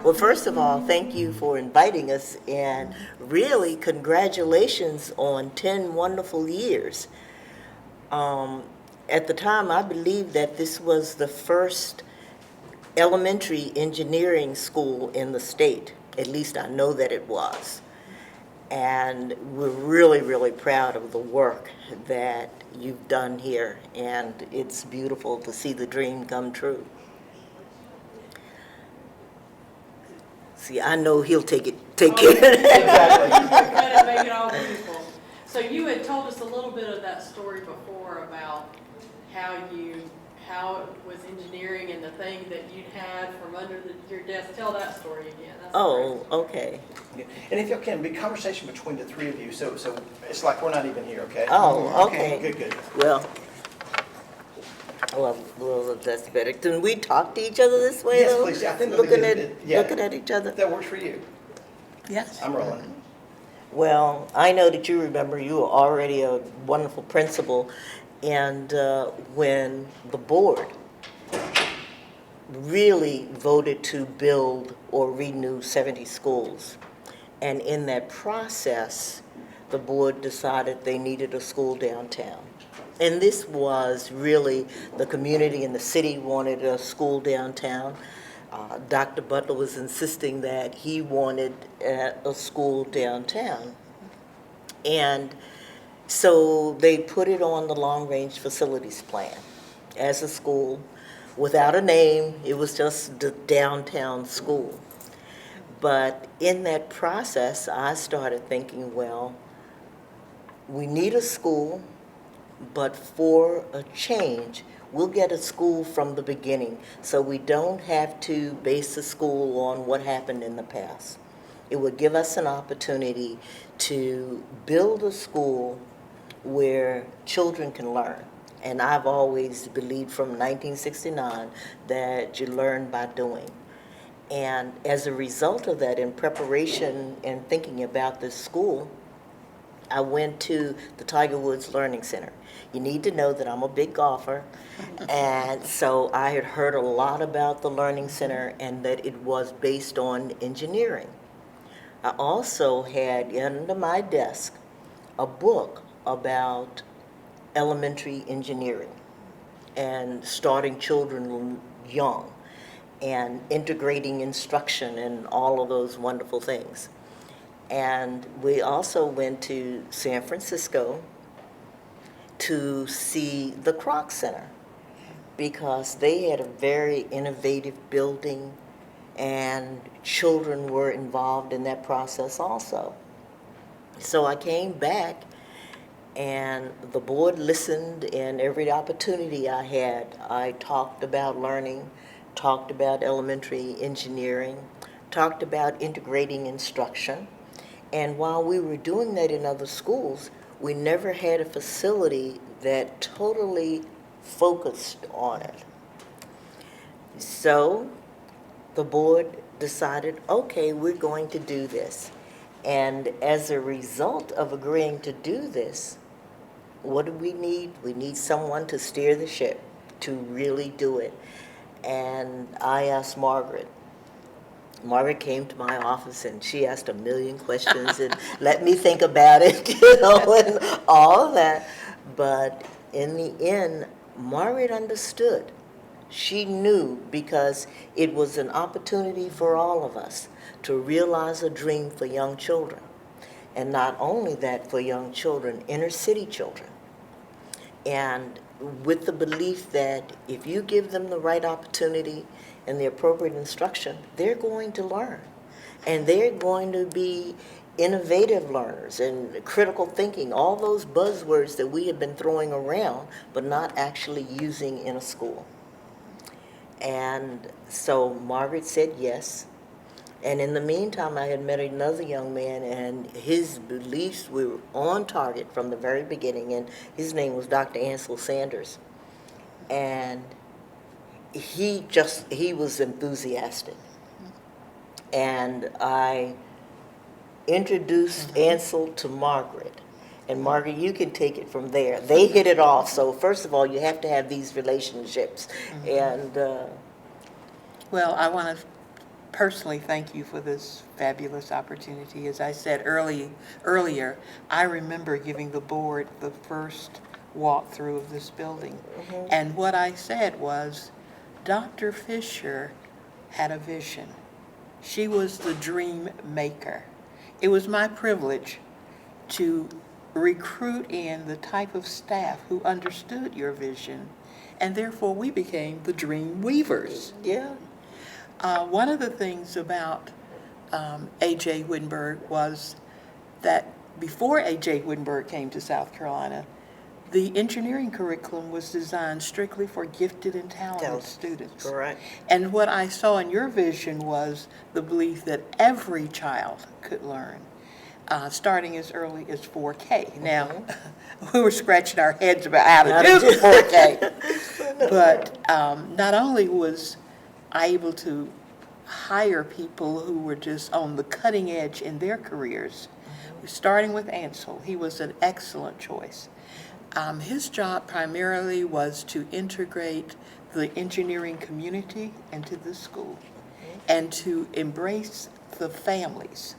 Well, first of all, thank you for inviting us, and really congratulations on 10 wonderful years. Um, at the time, I believe that this was the first elementary engineering school in the state. At least I know that it was. And we're really, really proud of the work that you've done here, and it's beautiful to see the dream come true. See, I know he'll take care of that. Exactly. Try to make it all beautiful. So you had told us a little bit of that story before about how it was engineering and the thing that you'd had from under your desk. Tell that story again. That's Oh, great. okay. Yeah. And if y'all can, be conversation between the three of you, so it's like we're not even here, okay? Oh, okay. Good. Well, that's better. Can we talk to each other this way, Yes, though? please. I think that'd be good. Yeah. Looking at each other? If that works for you. Yes. I'm rolling. Well, I know that you remember you were already a wonderful principal, and when the board really voted to build or renew 70 schools, and in that process, the board decided they needed a school downtown. And this was really, the community and the city wanted a school downtown. Dr. Butler was insisting that he wanted a school downtown. And so they put it on the long-range facilities plan as a school. Without a name, it was just the downtown school. But in that process, I started thinking, well, we need a school, but for a change, we'll get a school from the beginning, so we don't have to base the school on what happened in the past. It would give us an opportunity to build a school where children can learn. And I've always believed from 1969 that you learn by doing. And as a result of that, in preparation and thinking about this school, I went to the Tiger Woods Learning Center. You need to know that I'm a big golfer, and so I had heard a lot about the Learning Center and that it was based on engineering. I also had under my desk a book about elementary engineering and starting children young and integrating instruction and all of those wonderful things. And we also went to San Francisco to see the Kroc Center because they had a very innovative building and children were involved in that process also. So I came back and the board listened, and every opportunity I had, I talked about learning, talked about elementary engineering, talked about integrating instruction. And while we were doing that in other schools, we never had a facility that totally focused on it. So the board decided, okay, we're going to do this. And as a result of agreeing to do this, what do we need? We need someone to steer the ship, to really do it. And I asked Margaret. Margaret came to my office and she asked a million questions and let me think about it, and all of that. But in the end, Margaret understood. She knew because it was an opportunity for all of us to realize a dream for young children. And not only that, for young children, inner city children. And with the belief that if you give them the right opportunity and the appropriate instruction, they're going to learn. And they're going to be innovative learners and critical thinking, all those buzzwords that we have been throwing around but not actually using in a school. And so Margaret said yes. And in the meantime, I had met another young man, and his beliefs were on target from the very beginning, and his name was Dr. Ansel Sanders. And he was enthusiastic. And I introduced Ansel to Margaret. And Margaret, you can take it from there. They hit it off. So first of all, you have to have these relationships. And well, I want to personally thank you for this fabulous opportunity. As I said earlier, I remember giving the board the first walkthrough of this building. And what I said was, Dr. Fisher had a vision. She was the dream maker. It was my privilege to recruit in the type of staff who understood your vision, and therefore we became the dream weavers. Yeah. One of the things about A J Wjittenberg was that before A J Wjittenberg came to South Carolina, the engineering curriculum was designed strictly for gifted and talented students. Correct. And what I saw in your vision was the belief that every child could learn, starting as early as 4K. Now, we were scratching our heads about how to do 4K. But not only was I able to hire people who were just on the cutting edge in their careers, starting with Ansel. He was an excellent choice. His job primarily was to integrate the engineering community into the school and to embrace the families,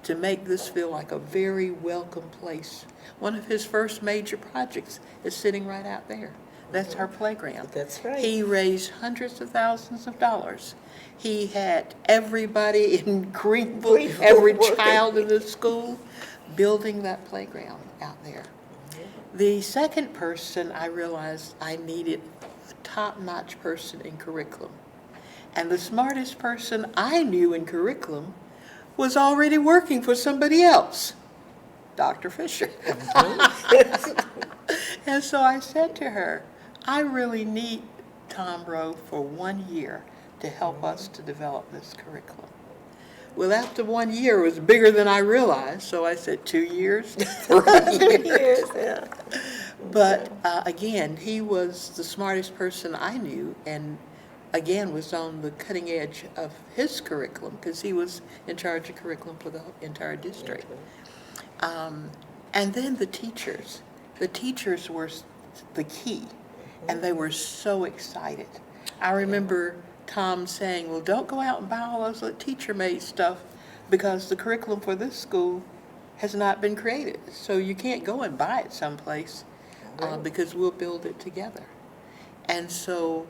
to make this feel like a very welcome place. One of his first major projects is sitting right out there. That's our playground. That's right. He raised hundreds of thousands of dollars. He had everybody in Greenville, every child in the school, building that playground out there. The second person, I realized I needed a top-notch person in curriculum. And the smartest person I knew in curriculum was already working for somebody else, Dr. Fisher. And so I said to her, I really need Tom Rowe for 1 year to help us to develop this curriculum. Well, after 1 year, it was bigger than I realized, so I said 2 years, 3 years. Yeah. But again, he was the smartest person I knew, and again was on the cutting edge of his curriculum because he was in charge of curriculum for the entire district. And then the teachers. The teachers were the key, and they were so excited. I remember Tom saying, well, don't go out and buy all those teacher-made stuff because the curriculum for this school has not been created. So you can't go and buy it someplace because we'll build it together. And so,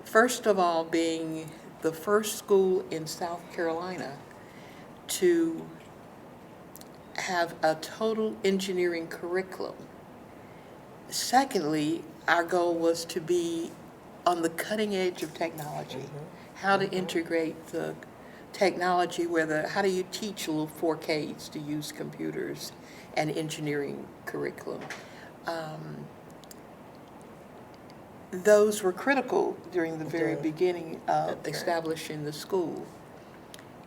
first of all, being the first school in South Carolina to have a total engineering curriculum. Secondly, our goal was to be on the cutting edge of technology, how to integrate the technology how do you teach little 4Ks to use computers and engineering curriculum. Those were critical during the very beginning of establishing the school.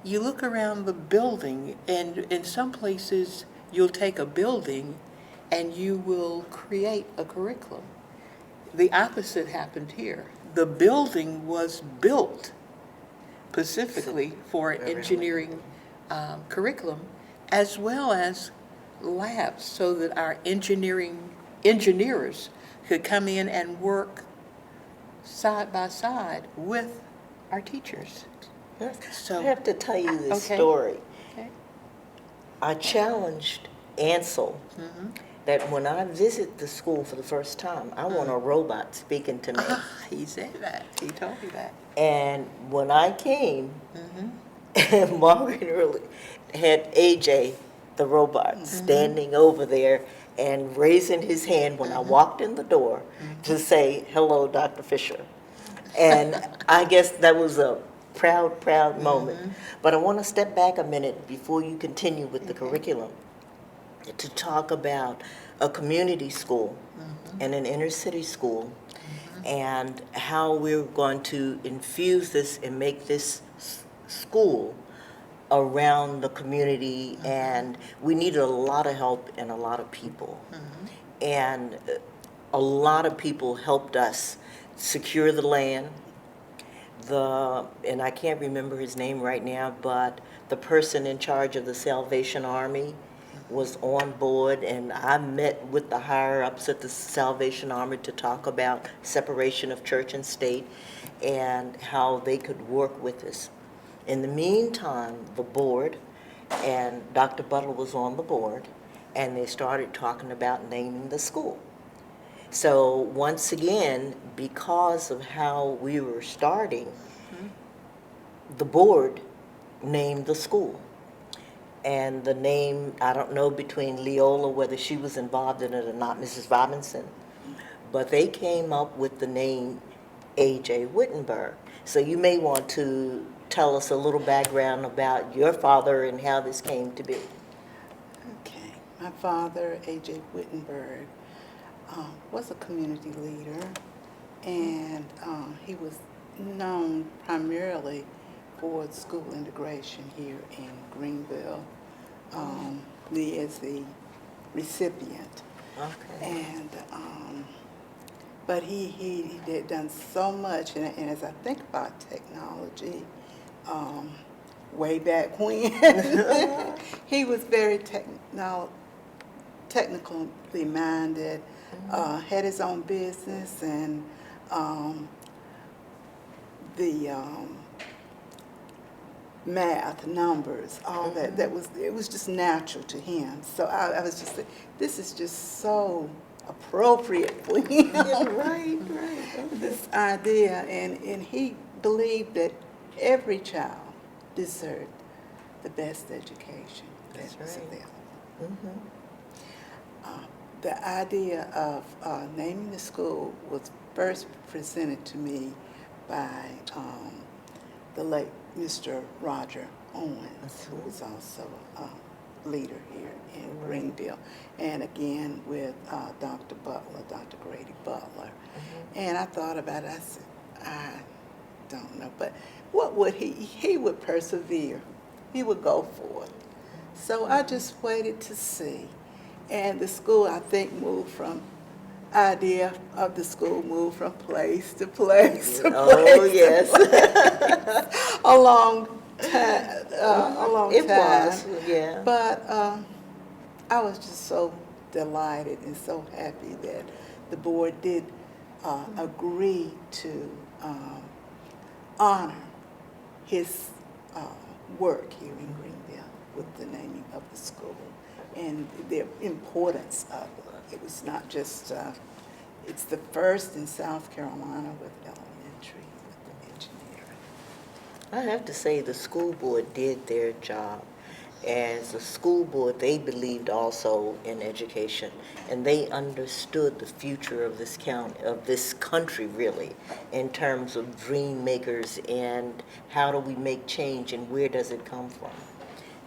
You look around the building, and in some places you'll take a building and you will create a curriculum. The opposite happened here. The building was built specifically for engineering curriculum, as well as labs, so that our engineers could come in and work side by side with our teachers. So I have to tell you this Okay. story. Okay. I challenged Ansel that when I visit the school for the first time, I want a robot speaking to me. He said that. He told me that. And when I came, Margaret Early had AJ, the robot, standing over there and raising his hand when I walked in the door to say, hello, Dr. Fisher. And I guess that was a proud moment. But I want to step back a minute before you continue with the curriculum to talk about a community school and an inner city school and how we're going to infuse this and make this school around the community. And we needed a lot of help and a lot of people. And a lot of people helped us secure the land. And I can't remember his name right now, but the person in charge of the Salvation Army was on board, and I met with the higher-ups at the Salvation Army to talk about separation of church and state and how they could work with us. In the meantime, the board, and Dr. Butler was on the board, and they started talking about naming the school. So once again, because of how we were starting, the board named the school. And the name, I don't know between Leola, whether she was involved in it or not, Mrs. Robinson, but they came up with the name A J Wjittenberg. So you may want to tell us a little background about your father and how this came to be. Okay. My father, A J Wjittenberg, was a community leader, and he was known primarily for school integration here in Greenville. Me as the recipient. Okay. And but he did done so much, and as I think about technology, way back when, he was very technically minded, had his own business, and the math, numbers, all that it was just natural to him. So I was just like, this is just so appropriate for him. Right. This idea, and he believed that every child deserved the best education That's that was right. available. The idea of naming the school was first presented to me by the late Mr. Roger Owens, who was also a leader here in Greenville, and again with Dr. Butler, Dr. Grady Butler. And I thought about it, I said, I don't know, but what would he would persevere. He would go for it. So I just waited to see. And the school, I think, moved from idea of the school moved from place to place to place. Oh, to yes. place. A long time. It was, yeah. But I was just so delighted and so happy that the board did agree to honor his work here in Greenville with the naming of the school and the importance of it. It was not just, it's the first in South Carolina with elementary, with the engineering. I have to say the school board did their job. As a school board, they believed also in education, and they understood the future of this county, of this country really, in terms of dream makers and how do we make change and where does it come from.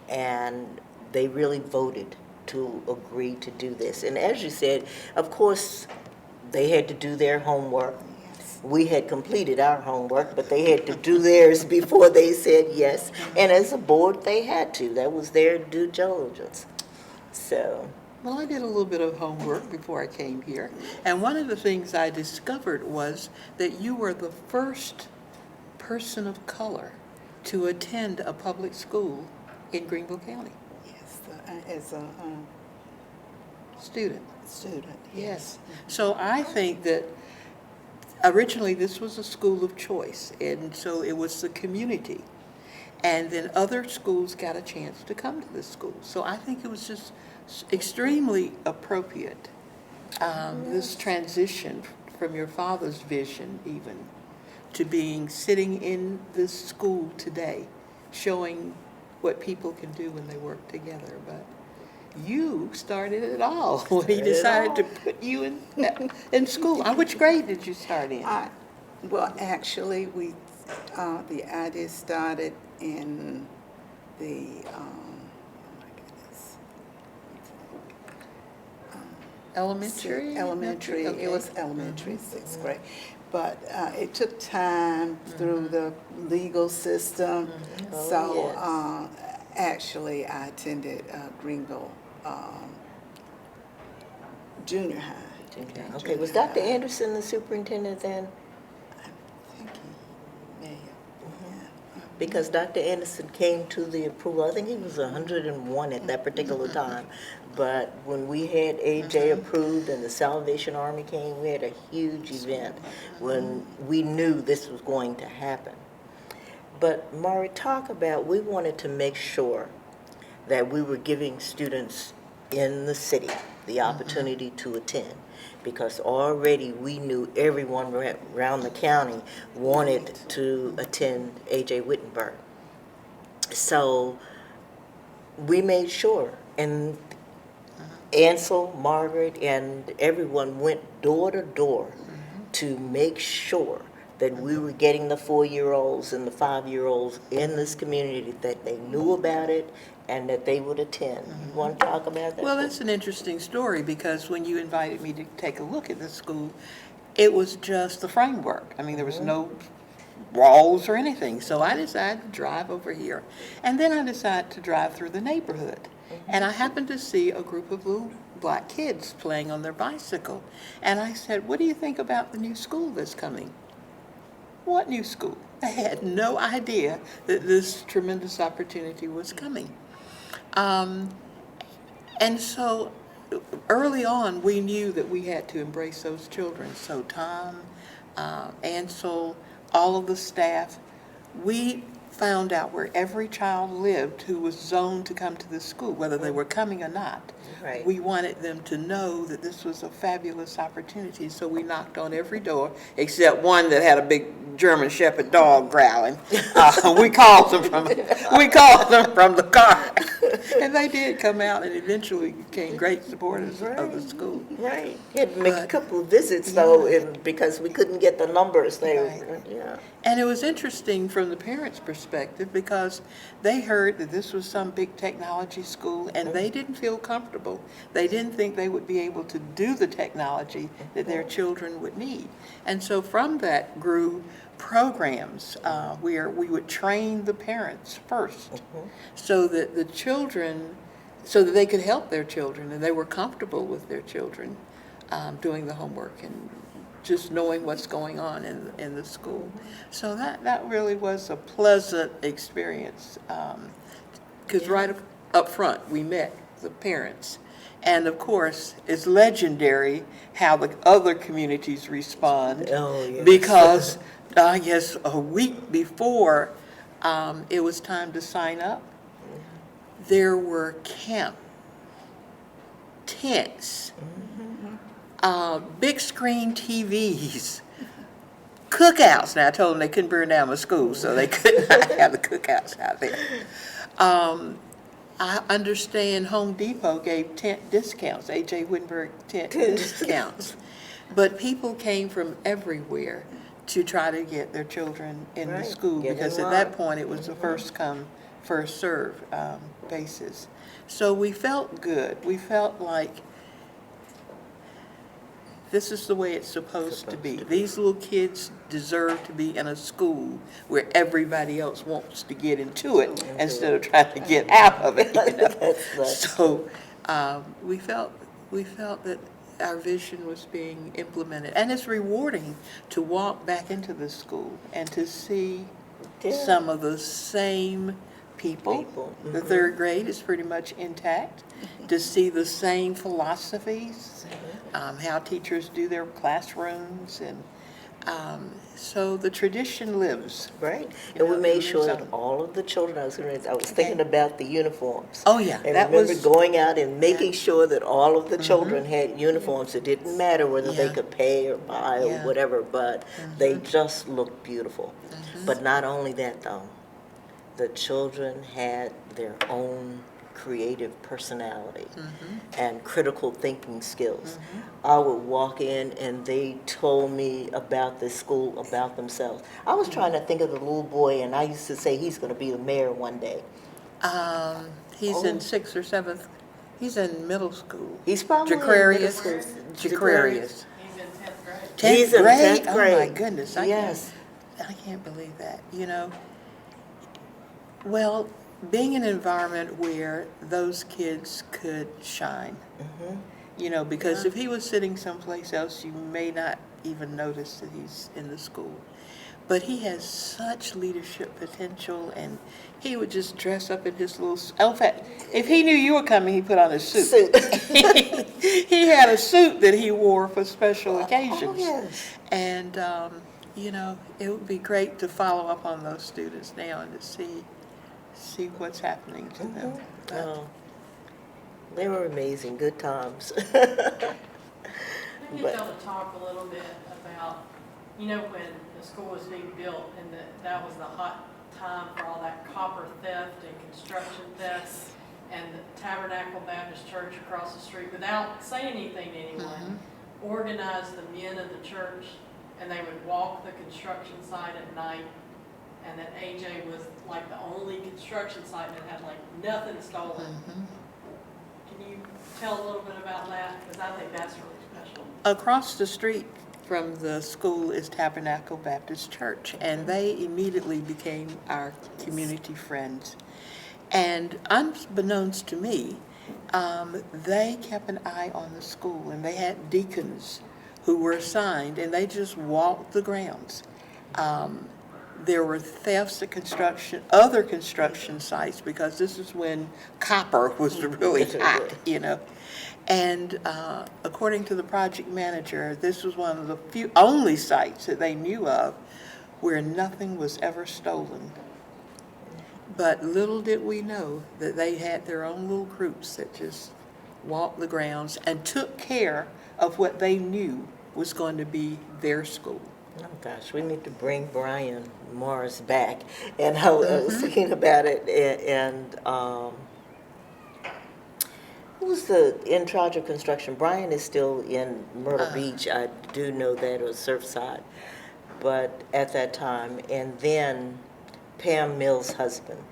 And they really voted to agree to do this. And as you said, of course, they had to do their homework. Yes. We had completed our homework, but they had to do theirs before they said yes. And as a board, they had to. That was their due diligence. So, Well, I did a little bit of homework before I came here, and one of the things I discovered was that you were the first person of color to attend a public school in Greenville County. Yes, as a Student. student. Yes. So I think that originally this was a school of choice, and so it was the community. And then other schools got a chance to come to this school. So I think it was just extremely appropriate, this transition from your father's vision even to being sitting in this school today, showing what people can do when they work together. But you started it all when he decided to put you in school. Which grade did you start in? Well, actually, the idea started in the, oh my goodness. Elementary? Elementary, Okay. it was elementary, sixth grade. But it took time through the legal system. Oh, So actually, I attended Greenville Junior High. okay, was Dr. Anderson the superintendent then? I think he may have. Because Dr. Anderson came to the approval, I think he was 101 at that particular time. But when we had AJ approved and the Salvation Army came, we had a huge event when we knew this was going to happen. But Mari, talk about, we wanted to make sure that we were giving students in the city the opportunity to attend, because already we knew everyone around the county wanted to attend A J Wjittenberg. So we made sure, and Ansel, Margaret, and everyone went door to door to make sure that we were getting the 4-year-olds and the 5-year-olds in this community, that they knew about it and that they would attend. You want to talk about that? Well, that's an interesting story, because when you invited me to take a look at the school, it was just the framework. I mean, there was no walls or anything. So I decided to drive over here. And then I decided to drive through the neighborhood. And I happened to see a group of little black kids playing on their bicycle. And I said, what do you think about the new school that's coming? What new school? I had no idea that this tremendous opportunity was coming. And so early on, we knew that we had to embrace those children. So Tom, Ansel, all of the staff, we found out where every child lived who was zoned to come to this school, whether they were coming or not. Right. We wanted them to know that this was a fabulous opportunity, so we knocked on every door, except one that had a big German Shepherd dog growling. We called them from the car, and they did come out and eventually became great supporters of the school. Right. Had to make a But- couple of visits though, because we couldn't get the numbers. Right. Yeah. And it was interesting from the parents' perspective, because they heard that this was some big technology school, and they didn't feel comfortable. They didn't think they would be able to do the technology that their children would need. And so from that grew programs where we would train the parents first, so that the children, so that they could help their children, and they were comfortable with their children doing the homework and just knowing what's going on in the school. So that really was a pleasant experience, because right up front, we met the parents. And of course, it's legendary how the other communities respond. Oh, yes. Because I guess a week before it was time to sign up, there were camp tents, big screen TVs, cookouts. Now, I told them they couldn't burn down my school, so they could not have the cookouts out there. I understand Home Depot gave tent discounts, A J Wjittenberg tent discounts. But people came from everywhere to try to get their children in the Right. school, Get in because at line. that point it was a first come, first serve basis. So we felt good. We felt like this is the way it's supposed to be. These little kids deserve to be in a school where everybody else wants to get into it instead of trying to get out of it. You know? That's So we felt that our vision was being implemented, and it's rewarding to walk back into the school and to see Yeah. some of the same people. The third grade is pretty much intact. To see the same philosophies, how teachers do their classrooms, and so the tradition lives. Right. You And we know, made it sure lives that on. all of the children, I was thinking about the uniforms. Oh, yeah, And that remember was- going out and making sure that all of the children had uniforms. It didn't matter whether they Yeah. could pay or buy or Yeah. whatever, but they just looked beautiful. But not only that though, the children had their own creative personality and critical thinking skills. I would walk in and they told me about this school, about themselves. I was trying to think of the little boy, and I used to say he's going to be the mayor one day. He's in 6th or 7th. He's in middle school. He's probably in middle Jaquarius. school. Jaquarius. He's in 10th grade. 10th He's in grade? 10th Oh my grade. goodness! Yes. I can't believe that. You know. Well, being in an environment where those kids could shine. You know, because if he was sitting someplace else, you may not even notice that he's in the school. But he has such leadership potential, and he would just dress up in his little. In fact, if he knew you were coming, he put on a suit. He had a suit that he wore for special occasions. Oh, yes. And it would be great to follow up on those students now and to see what's happening to them. But Oh, they were amazing, good times. I need y'all to talk a little bit about, when the school was being built and that was the hot time for all that copper theft and construction theft, and the Tabernacle Baptist Church across the street, without saying anything to anyone, organized the men of the church, and they would walk the construction site at night, and that AJ was like the only construction site that had like nothing stolen. Can you tell a little bit about that? Because I think that's really special. across the street from the school is Tabernacle Baptist Church, and they immediately became our community friends. And unbeknownst to me, they kept an eye on the school, and they had deacons who were assigned, and they just walked the grounds. There were thefts at other construction sites, because this is when copper was really hot, And according to the project manager, this was one of the only sites that they knew of where nothing was ever stolen. But little did we know that they had their own little groups that just walked the grounds and took care of what they knew was going to be their school. Oh gosh, we need to bring Brian Morris back. And I was thinking about it, and who's in charge of construction? Brian is still in Myrtle Beach. I do know that, or Surfside, but at that time. And then Pam Mills' husband,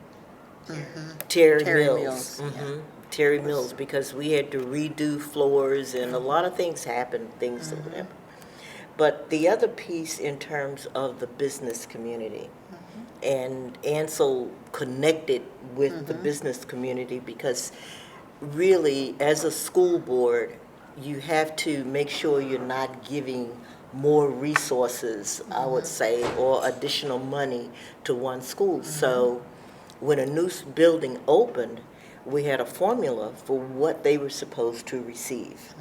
Terry Mills. Terry Mills, because we had to redo floors and a lot of things happened, things or whatever. But the other piece in terms of the business community, and Ansel connected with the business community, because really, as a school board, you have to make sure you're not giving more resources, I would say, or additional money to one school. So when a new building opened, we had a formula for what they were supposed to receive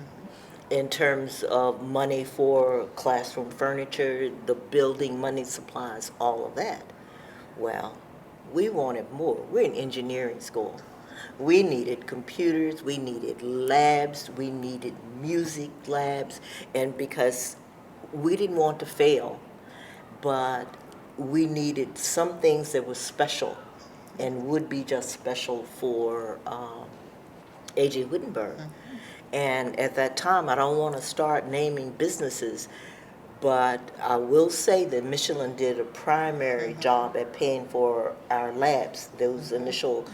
in terms of money for classroom furniture, the building, money supplies, all of that. Well, we wanted more. We're an engineering school. We needed computers, we needed labs, we needed music labs, and because we didn't want to fail, but we needed some things that were special and would be just special for A J Wjittenberg. And at that time, I don't want to start naming businesses, but I will say that Michelin did a primary job at paying for our labs, those initial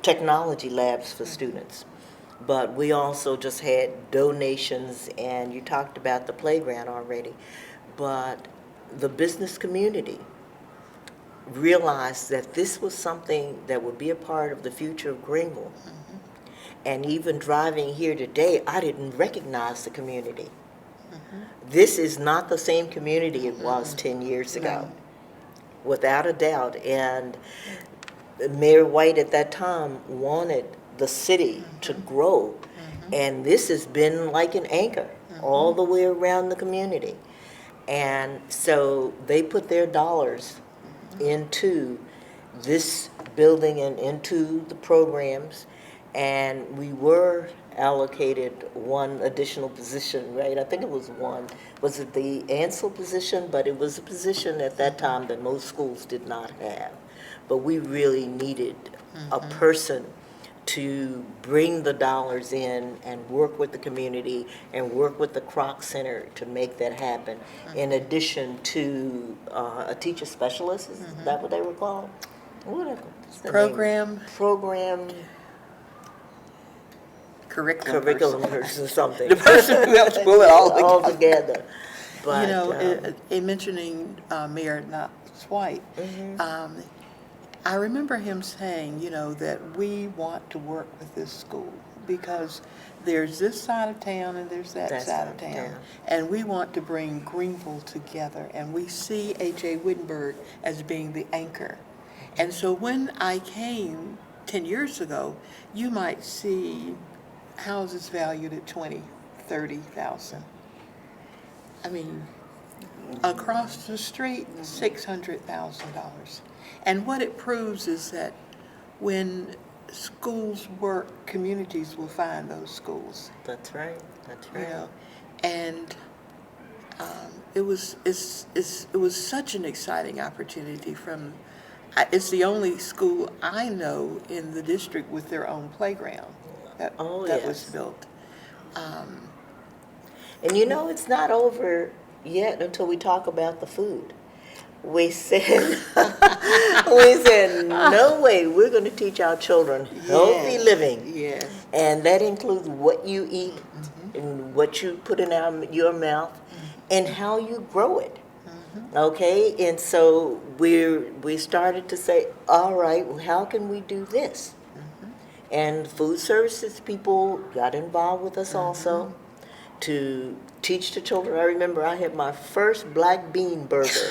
technology labs for students. But we also just had donations, and you talked about the playground already, but the business community realized that this was something that would be a part of the future of Greenville. And even driving here today, I didn't recognize the community. This is not the same community it was 10 years ago, without a doubt. And Mayor White at that time wanted the city to grow. And this has been like an anchor all the way around the community. And so they put their dollars into this building and into the programs. And we were allocated one additional position, right? I think it was one. Was it the Ansel position? But it was a position at that time that most schools did not have. But we really needed a person to bring the dollars in and work with the community and work with the Kroc Center to make that happen, in addition to a teacher specialist. Is that what they were called? What's the name? Program curriculum person or something. The person who helps pull it all together. But, in mentioning Mayor White, I remember him saying, that we want to work with this school because there's this side of town and there's that side of town. And we want to bring Greenville together, and we see A J Wjittenberg as being the anchor. And so when I came 10 years ago, you might see houses valued at $20,000, $30,000. I mean, Across the street, $600,000. And what it proves is that when schools work, communities will find those schools, That's right, that's you right. know. And it was such an exciting opportunity it's the only school I know in the district with their own playground that Oh, was yes. built. And you know, it's not over yet until we talk about the food. We said, no way, we're going to teach our children healthy Yes, living. yes. And that includes what you eat and what you put in your mouth and how you grow it. Okay, and so we started to say, all right, well, how can we do this? And food services people got involved with us also to teach the children. I remember I had my first black bean burger.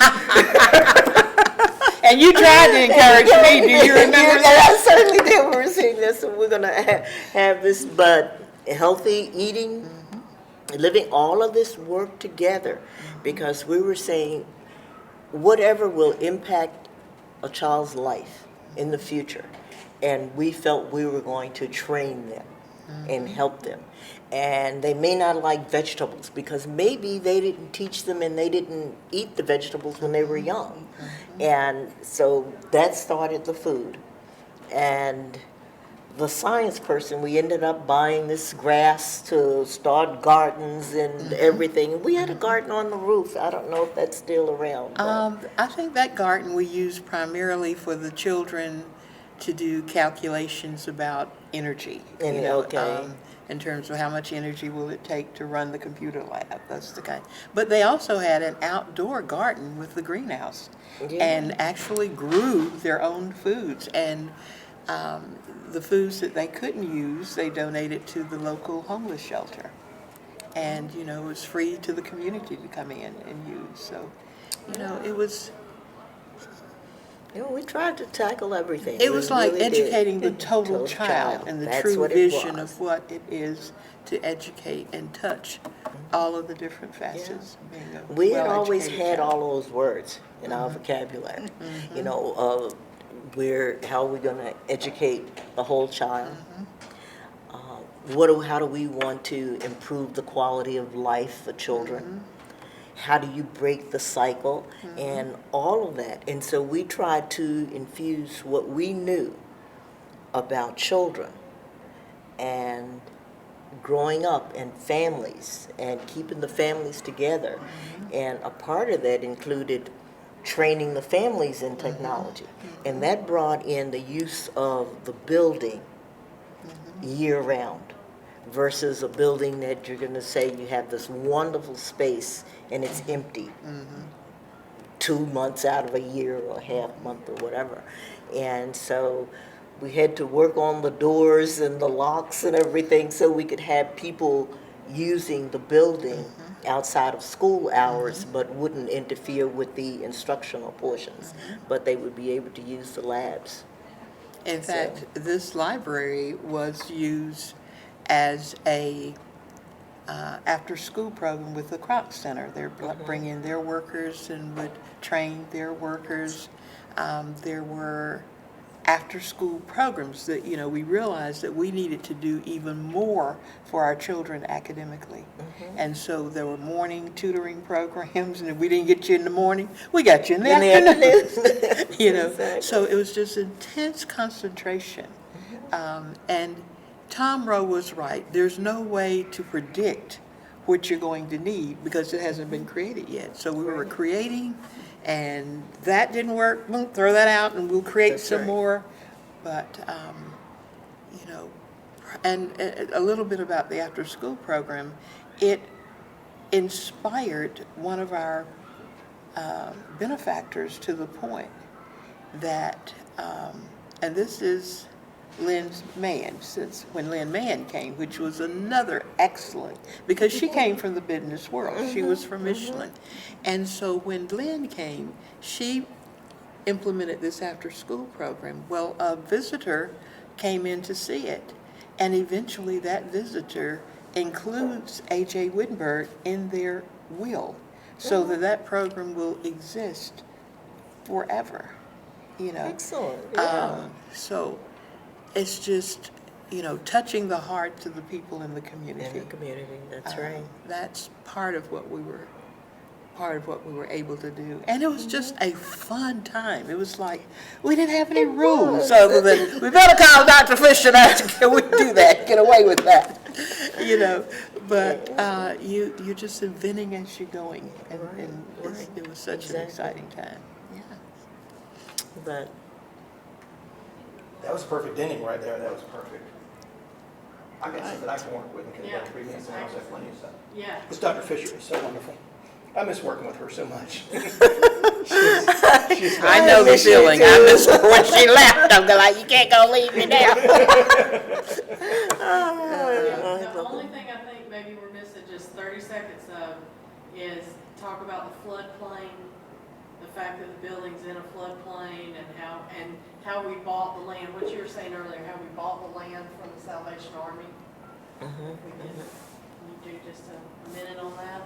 And you tried to encourage me, do you remember that? I certainly did. We were saying this, so we're going to have this, but healthy eating, living, all of this work together, because we were saying whatever will impact a child's life in the future, and we felt we were going to train them and help them. And they may not like vegetables because maybe they didn't teach them and they didn't eat the vegetables when they were young. And so that started the food. And the science person, we ended up buying this grass to start gardens and everything. We had a garden on the roof. I don't know if that's still around. But I think that garden we used primarily for the children to do calculations about energy. Okay. In terms of how much energy will it take to run the computer lab, that's the kind. But they also had an outdoor garden with the greenhouse and actually grew their own foods. And the foods that they couldn't use, they donated to the local homeless shelter. And, it was free to the community to come in and use. So, it was... we tried to tackle everything. It was We like really educating did. the total child and the That's true what it vision was. of what it is to educate and touch all of the different facets of being a We had always well-educated had child. all those words in our vocabulary. How are we going to educate the whole child? How do we want to improve the quality of life for children? How do you break the cycle? And all of that. And so we tried to infuse what we knew about children and growing up and families and keeping the families together. And a part of that included training the families in technology. And that brought in the use of the building year-round versus a building that you're going to say you have this wonderful space and it's empty 2 months out of a year or a half month or whatever. And so we had to work on the doors and the locks and everything so we could have people using the building outside of school hours but wouldn't interfere with the instructional portions, but they would be able to use the labs. In fact, this library was used as a after-school program with the Kroc Center. They're bring in their workers and would train their workers. There were after-school programs that, we realized that we needed to do even more for our children academically. And so there were morning tutoring programs, and if we didn't get you in the morning, we got you in the afternoon. Exactly. So it was just intense concentration. And Tom Rowe was right. There's no way to predict what you're going to need because it hasn't been created yet. So we were creating, and that didn't work. We'll throw that out, and we'll create some more. But and a little bit about the after-school program. It inspired one of our benefactors to the point that, and this is Lynn Mann, since when Lynn Mann came, which was another excellent, because she came from the business world. She was from Michelin. And so when Lynn came, she implemented this after-school program. Well, a visitor came in to see it, and eventually that visitor includes A J Wjittenberg in their will. so that that program will exist forever, Excellent, yeah. So it's just, touching the hearts of the people in the In community. the community, that's right. That's part of what we were able to do. And it was just a fun time. It was like, we didn't have any rules other than, we better call Dr. Fisher and ask, can we do that, get away with that, But you're just inventing as you're going. And it was such an exciting time. Yeah. But That was a perfect ending right there. That was perfect. I got something I can work with in Yeah. about 3 minutes, and I was have plenty of stuff. Yeah. This Dr. Fisher is so wonderful. I miss working with her so much. I know the feeling. I miss her when she left. I'm like, you can't go leave me now. The only thing I think maybe we're missing just 30 seconds of is talk about the floodplain, the fact that the building's in a floodplain, and how we bought the land, what you were saying earlier, how we bought the land from the Salvation Army. Can you do just a minute on that?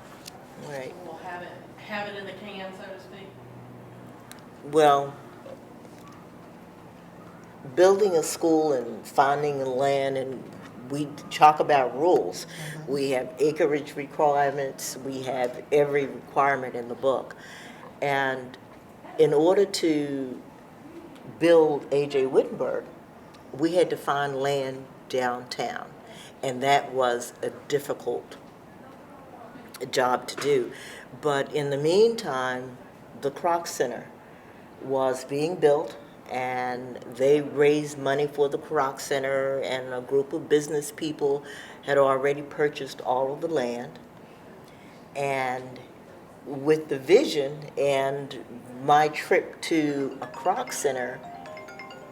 right. We'll have it in the can, so to speak. Well, building a school and finding land, and we talk about rules. We have acreage requirements, we have every requirement in the book. And in order to build A J Wjittenberg, we had to find land downtown. And that was a difficult job to do. But in the meantime, the Kroc Center was being built, and they raised money for the Kroc Center, and a group of business people had already purchased all of the land. And with the vision and my trip to a Kroc Center,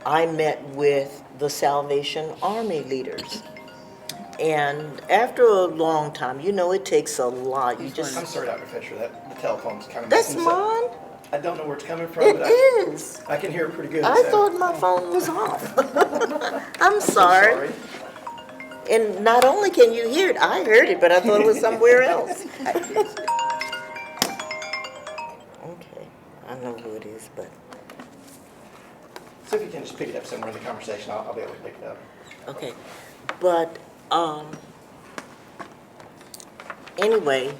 I met with the Salvation Army leaders. And after a long time, it takes a lot. You I'm just, sorry, Dr. Fisher, that the telephone's kind of that's messing us up. mine. I don't know where it's coming from, It but is. I can hear it pretty good. I so. thought my phone was off. I'm So sorry. And not only can you hear it, I heard it, but I thought it was somewhere else. Okay, I know who it is, but, So if you can just pick it up somewhere in the conversation, I'll be able to pick it up. okay. But, anyway,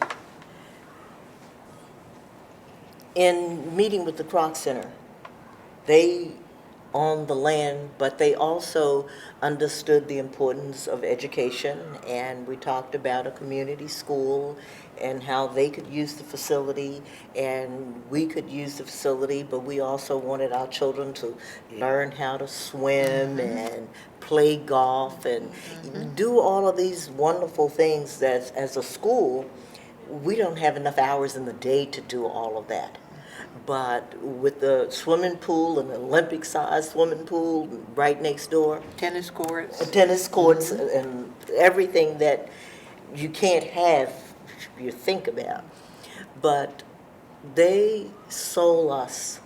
in meeting with the Kroc Center, they owned the land, but they also understood the importance of education, and we talked about a community school and how they could use the facility and we could use the facility, but we also wanted our children to learn how to swim and play golf and do all of these wonderful things that as a school, we don't have enough hours in the day to do all of that. But with the swimming pool, an Olympic-sized swimming pool right next door, Tennis courts. tennis courts, and everything that you can't have, you think about. But they sold us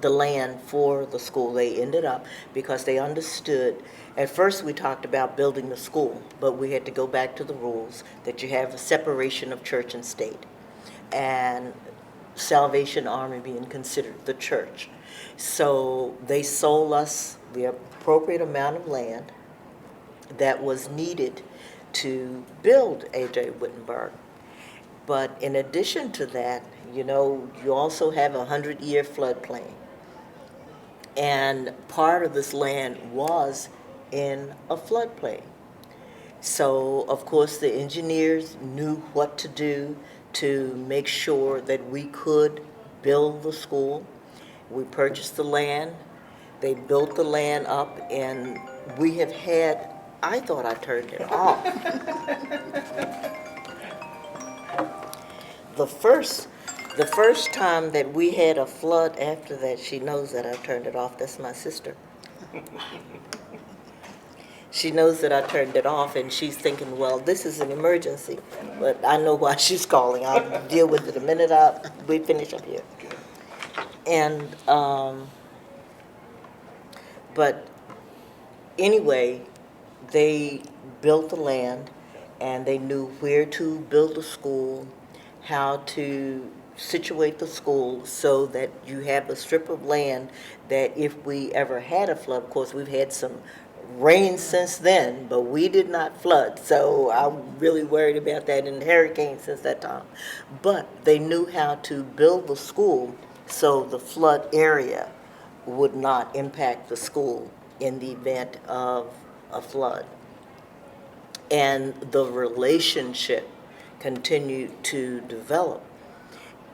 the land for the school. They ended up, because they understood, at first we talked about building the school, but we had to go back to the rules that you have a separation of church and state. And Salvation Army being considered the church. So they sold us the appropriate amount of land that was needed to build A J Wjittenberg. But in addition to that, you also have a 100-year floodplain. And part of this land was in a floodplain. So, of course, the engineers knew what to do to make sure that we could build the school. We purchased the land, they built the land up, and we have had, I thought I turned it off. The first time that we had a flood after that, she knows that I turned it off. That's my sister. She knows that I turned it off, and she's thinking, well, this is an emergency. But I know why she's calling. I'll deal with it the minute we finish up here. And, but anyway, they built the land, and they knew where to build the school, how to situate the school so that you have a strip of land that if we ever had a flood, of course, we've had some rain since then, but we did not flood, so I'm really worried about that, and hurricanes since that time. But they knew how to build the school so the flood area would not impact the school in the event of a flood. And the relationship continued to develop.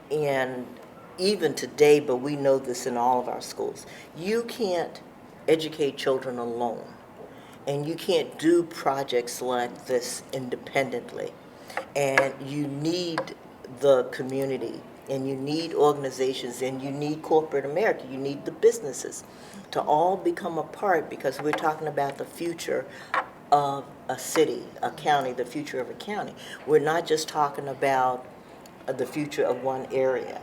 And even today, but we know this in all of our schools, you can't educate children alone. And you can't do projects like this independently. And you need the community, and you need organizations, and you need corporate America, you need the businesses to all become a part, because we're talking about the future of a city, a county, the future of a county. We're not just talking about the future of one area.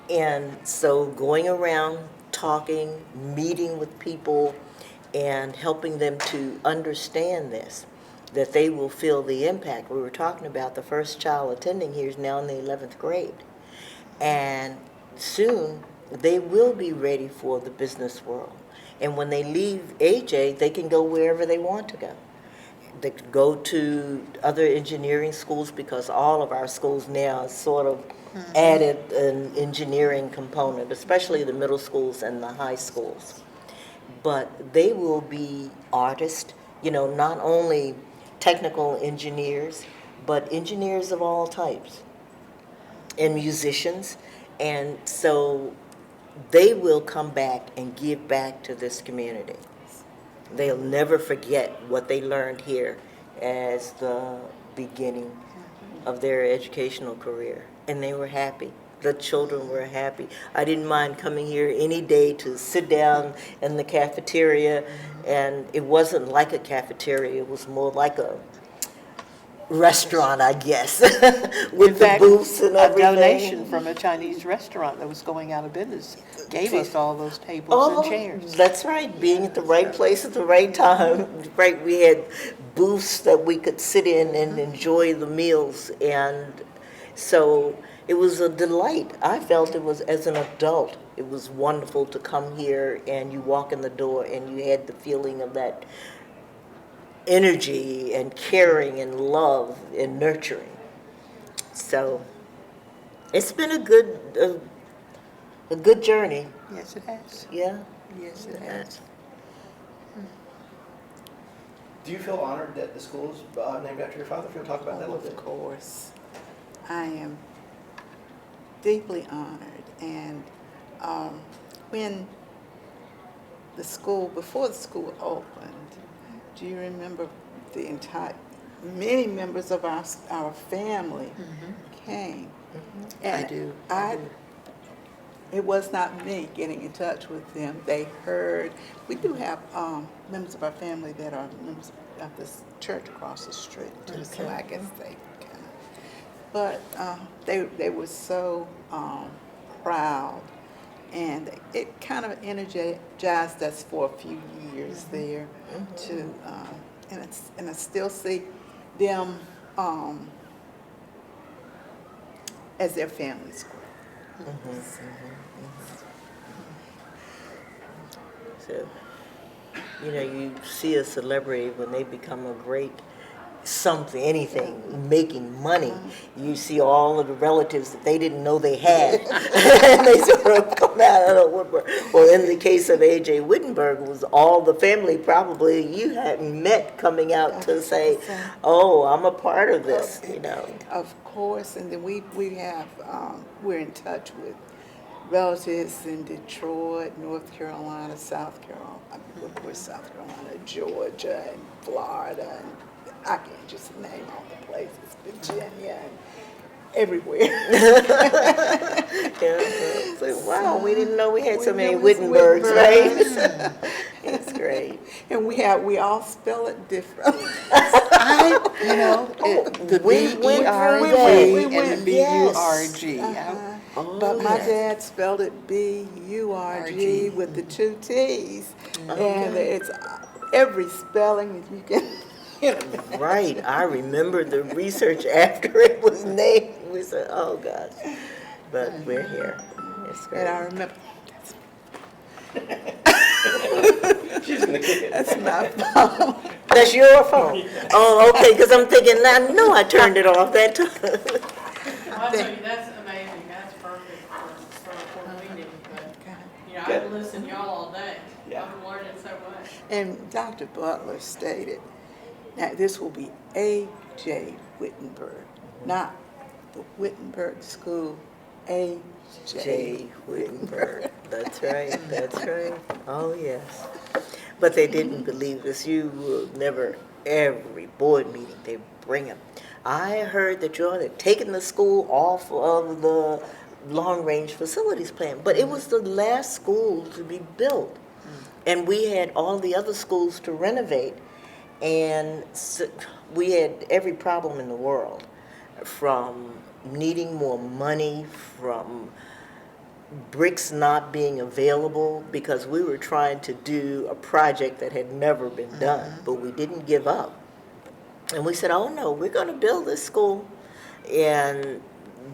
And so going around, talking, meeting with people, and helping them to understand this, that they will feel the impact. We were talking about the first child attending here is now in the 11th grade. And soon, they will be ready for the business world. And when they leave AJ, they can go wherever they want to go. They could go to other engineering schools, because all of our schools now sort of added an engineering component, especially the middle schools and the high schools. But they will be artists, not only technical engineers, but engineers of all types, and musicians. And so they will come back and give back to this community. They'll never forget what they learned here as the beginning of their educational career. And they were happy. The children were happy. I didn't mind coming here any day to sit down in the cafeteria, and it wasn't like a cafeteria, it was more like a restaurant, I guess, with the booths and everything. A donation from a Chinese restaurant that was going out of business gave us all those tables and chairs. That's right, being at the right place at the right time. Right, we had booths that we could sit in and enjoy the meals, and so it was a delight. I felt it was, as an adult, it was wonderful to come here and you walk in the door and you had the feeling of that energy and caring and love and nurturing. So it's been a good journey. Yes, it has. Yeah. Yes, it has. Do you feel honored that the school is named after your father? If you want to talk about that a little bit. Of course. I am deeply honored. And when before the school opened, do you remember many members of our family came? And I do. It was not me getting in touch with them. They heard. We do have members of our family that are members of this church across the street too, so I guess they kind of. But they were so proud, and it kind of energized us for a few years there, to and I still see them as their families grow. So, you see a celebrity when they become a great something, anything, making money. You see all of the relatives that they didn't know they had, and they sort of come out of the woodwork. Well, in the case of A J Wjittenberg, it was all the family probably you hadn't met coming out to say, "Oh, I'm a part of this," Of course, and then we have we're in touch with relatives in Detroit, North Carolina, South Carolina, Georgia, and Florida, and I can't just name all the places, Virginia, and everywhere. It's like, wow, we didn't know we had so many Wittenbergs, right? It's great. And we all spell it differently. The B-E-R-G and the B-U-R-G. But my dad spelled it B-U-R-G with the two T's. And it's every spelling that you can. Right, I remember the research after it was named We said, oh gosh, but we're here. It's And I great. remember, She's gonna kick it. that's my phone. That's your phone. Oh, okay, because I'm thinking, I know I turned it off that time. Well, I tell you, that's amazing, that's perfect for a board meeting, but, you know, I Good. could listen to y'all all day. Yeah. I'm learning so much. And Dr. Butler stated, now this will be A J Wjittenberg, not the Wittenberg School, A J J. Wittenberg. That's right, that's right. Oh, yes. But they didn't believe us. You will never, every board meeting, they bring them. I heard that you're taking the school off of the long-range facilities plan, but it was the last school to be built. And we had all the other schools to renovate, and we had every problem in the world, from needing more money, from bricks not being available, because we were trying to do a project that had never been done, but we didn't give up. And we said, oh no, we're going to build this school. And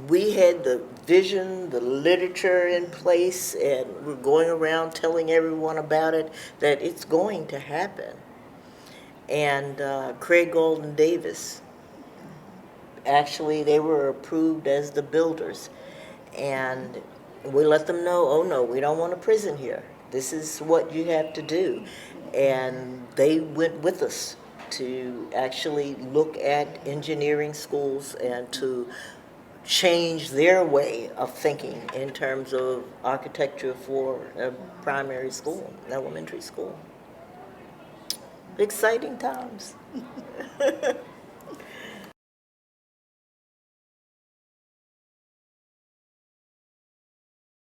we had the vision, the literature in place, and we're going around telling everyone about it, that it's going to happen. And Craig Golden Davis, actually, they were approved as the builders. And we let them know, oh no, we don't want a prison here. This is what you have to do. And they went with us to actually look at engineering schools and to change their way of thinking in terms of architecture for a primary school, elementary school. Exciting times.